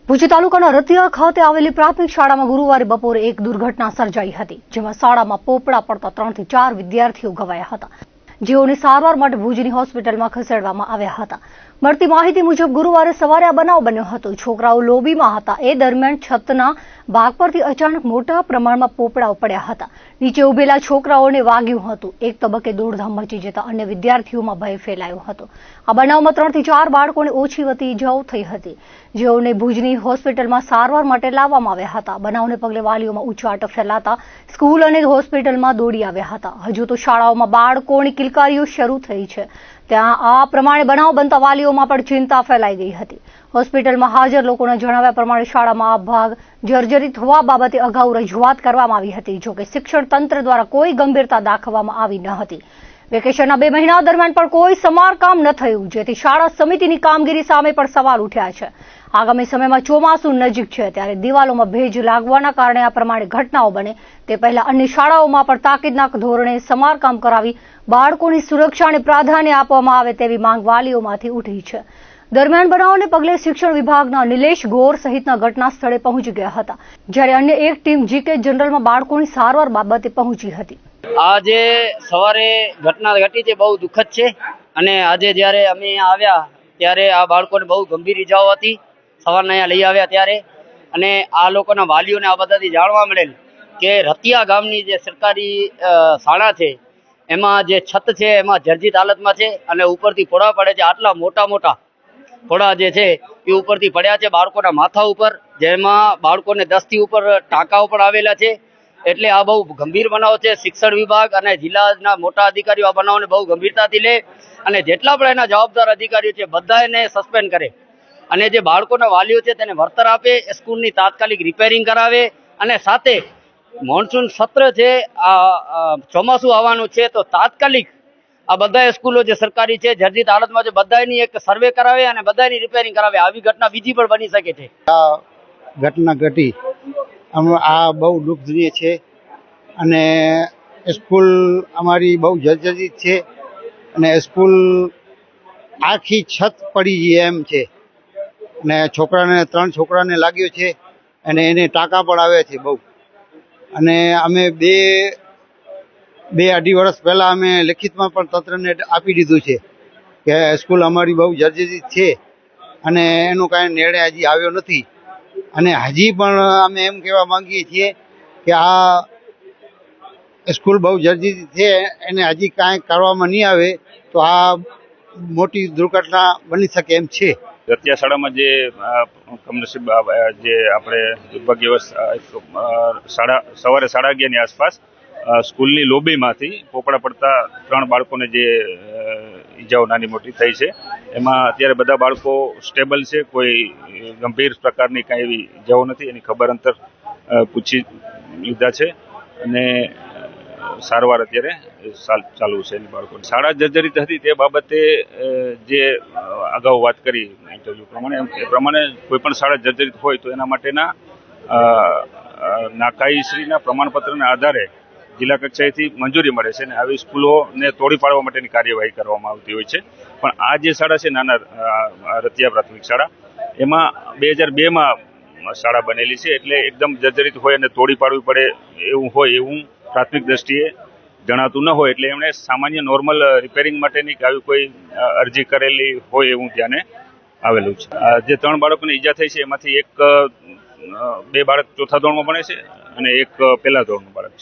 ભુજ તાલુકાના રતિયા ખાતે આવેલી પ્રાથમિક શાળામાં ગુરુવારે બપોરે એક દુર્ઘટના સર્જાઈ હતી, જેમાં શાળામાં પોપડા પડતા 3 થી 4 વિદ્યાર્થીઓ ઘવાયા હતા, જેઓને સારવાર માટે ભુજની હોસ્પિટલમાં ખસેડવામાં આવ્યા હતા। મળતી માહિતી મુજબ ગુરુવારે સવારે આ બનાવ બન્યો હતો। છોકરાઓ લોબીમાં હતા, એ દરમિયાન છતના ભાગ પરથી અચાનક મોટા પ્રમાણમાં પોપડાઓ પડ્યા હતા। નીચે ઉભેલા છોકરાઓને વાગ્યું હતું। એક તબક્કે દોડધામ મચી જતા અન્ય વિદ્યાર્થીઓમાં ભય ફેલાયો હતો। આ બનાવમાં 3 થી 4 બાળકોને ઓછી વતી ઇજાઓ થઈ હતી, જેઓને ભુજની હોસ્પિટલમાં સારવાર માટે લાવવામાં આવ્યા હતા। બનાવને પગલે વાલીઓમાં ઉચાટ ફેલાતા સ્કૂલ અને હોસ્પિટલમાં દોડી આવ્યા હતા। હજુ તો શાળાઓમાં બાળકોની કિલકારીઓ શરૂ થઈ છે, ત્યાં આ પ્રમાણે બનાવ બનતા વાલીઓમાં પણ ચિંતા ફેલાઈ ગઈ હતી। હોસ્પિટલમાં હાજર લોકોના જણાવ્યા પ્રમાણે શાળામાં આ ભાગ જર્જરિત હોવા બાબતે અગાઉ રજૂઆત કરવામાં આવી હતી, જોકે શિક્ષણ તંત્ર દ્વારા કોઈ ગંભીરતા દાખવવામાં આવી ન હતી। વેકેશનના 2 મહિના દરમિયાન પણ કોઈ સમારકામ ન થયું, જેથી શાળા સમિતિની કામગીરી સામે પણ સવાલ ઉઠ્યા છે। આગામી સમયમાં ચોમાસું નજીક છે, ત્યારે દિવાલોમાં ભેજ લાગવાના કારણે આ પ્રમાણે ઘટનાઓ બને તે પહેલા અન્ય શાળાઓમાં પણ તાકીદના ધોરણે સમારકામ કરાવી બાળકોની સુરક્ષાને પ્રાધાન્ય આપવામાં આવે તેવી માંગ વાલીઓમાંથી ઉઠી છે। દરમિયાન બનાવને પગલે શિક્ષણ વિભાગના નિલેશ ગોર સહિતના ઘટના સ્થળે પહોંચી ગયા હતા, જ્યારે અન્ય એક ટીમ જીકે જનરલમાં બાળકોની સારવાર બાબતે પહોંચી હતી। આજે સવારે ઘટના ઘટી છે, બહુ દુઃખદ છે। અને આજે જ્યારે અમે અહીંયા આવ્યા ત્યારે આ બાળકોને બહુ ગંભીર ઇજાઓ હતી। સવારના અહીંયા લઈ આવ્યા ત્યારે અને આ લોકોના વાલીઓને આ બધાથી જાણવા મળેલ કે રતિયા ગામની જે સરકારી શાળા છે એમાં જે છત છે એમાં જર્જરિત હાલતમાં છે અને ઉપરથી ફોડા પડે છે। આટલા મોટા મોટા ફોડા જે છે એ ઉપરથી પડ્યા છે બાળકોના માથા ઉપર, જેમાં બાળકોને 10 થી ઉપર ટાંકાઓ પણ આવેલા છે। એટલે આ બહુ ગંભીર બનાવ છે। શિક્ષણ વિભાગ અને જિલ્લાના મોટા અધિકારીઓ આ બનાવને બહુ ગંભીરતાથી લે અને જેટલા પણ એના જવાબદાર અધિકારીઓ છે બધા એને સસ્પેન્ડ કરે અને જે બાળકોના વાલીઓ છે તેને વળતર આપે, સ્કૂલની તાત્કાલિક રિપેરિંગ કરાવે અને સાથે મોન્સૂન સત્ર છે, આ ચોમાસું આવવાનું છે તો તાત્કાલિક આ બધા સ્કૂલો જે સરકારી છે જર્જરિત હાલતમાં છે બધાની એક સર્વે કરાવે અને બધાની રિપેરિંગ કરાવે। આવી ઘટના બીજી પણ બની શકે છે। આ ઘટના ઘટી આ બહુ દુઃખજનક છે અને સ્કૂલ અમારી બહુ જર્જરિત છે અને સ્કૂલ આખી છત પડી ગઈ એમ છે અને છોકરાને 3 છોકરાને લાગ્યો છે અને એને ટાંકા પણ આવે છે બહુ। અને અમે બે અઢી વર્ષ પહેલા અમે લેખિતમાં પણ તંત્રને આપી દીધું છે કે સ્કૂલ અમારી બહુ જર્જરિત છે અને એનું કાંઈ નિર્ણય હજી આવ્યો નથી અને હજી પણ અમે એમ કહેવા માંગીએ છીએ કે આ સ્કૂલ બહુ જર્જરિત છે, એને હજી કાંઈ કરવામાં નહીં આવે તો આ મોટી દુર્ઘટના બની શકે એમ છે। રતિયા શાળામાં જે કમનસીબ જે આપણે દુર્ભાગ્યવશ સવારે 11:30 ની આસપાસ સ્કૂલની લોબીમાંથી પોપડા પડતા 3 બાળકોને જે ઈજાઓ નાની મોટી થઈ છે, એમાં અત્યારે બધા બાળકો સ્ટેબલ છે, કોઈ ગંભીર પ્રકારની કાંઈ એવી ઈજાઓ નથી। એની ખબર અંતર પૂછી લીધા છે અને સારવાર અત્યારે ચાલુ છે એની બાળકોની। શાળા જર્જરિત હતી તે બાબતે જે અગાઉ વાત કરી ઇન્ટરવ્યુ પ્રમાણે એ પ્રમાણે કોઈ પણ શાળા જર્જરિત હોય તો એના માટેના નાકાઈશ્રીના પ્રમાણપત્રના આધારે જિલ્લા કક્ષાએથી મંજૂરી મળે છે અને આવી સ્કૂલોને તોડી પાડવા માટેની કાર્યવાહી કરવામાં આવતી હોય છે। પણ આ જે શાળા છે નાના રતિયા પ્રાથમિક શાળા, એમાં 2002માં શાળા બનેલી છે, એટલે એકદમ જર્જરિત હોય અને તોડી પાડવી પડે એવું પ્રાથમિક દ્રષ્ટિએ જણાતું ન હોય, એટલે એમણે સામાન્ય નોર્મલ રિપેરિંગ માટેની આવી કોઈ અરજી કરેલી હોય એવું ધ્યાને આવેલું છે। જે 3 બાળકોને ઈજા થઈ છે એમાંથી 2 બાળક ચોથા ધોરણમાં ભણે છે અને 1 પહેલા ધોરણનું બાળક છે।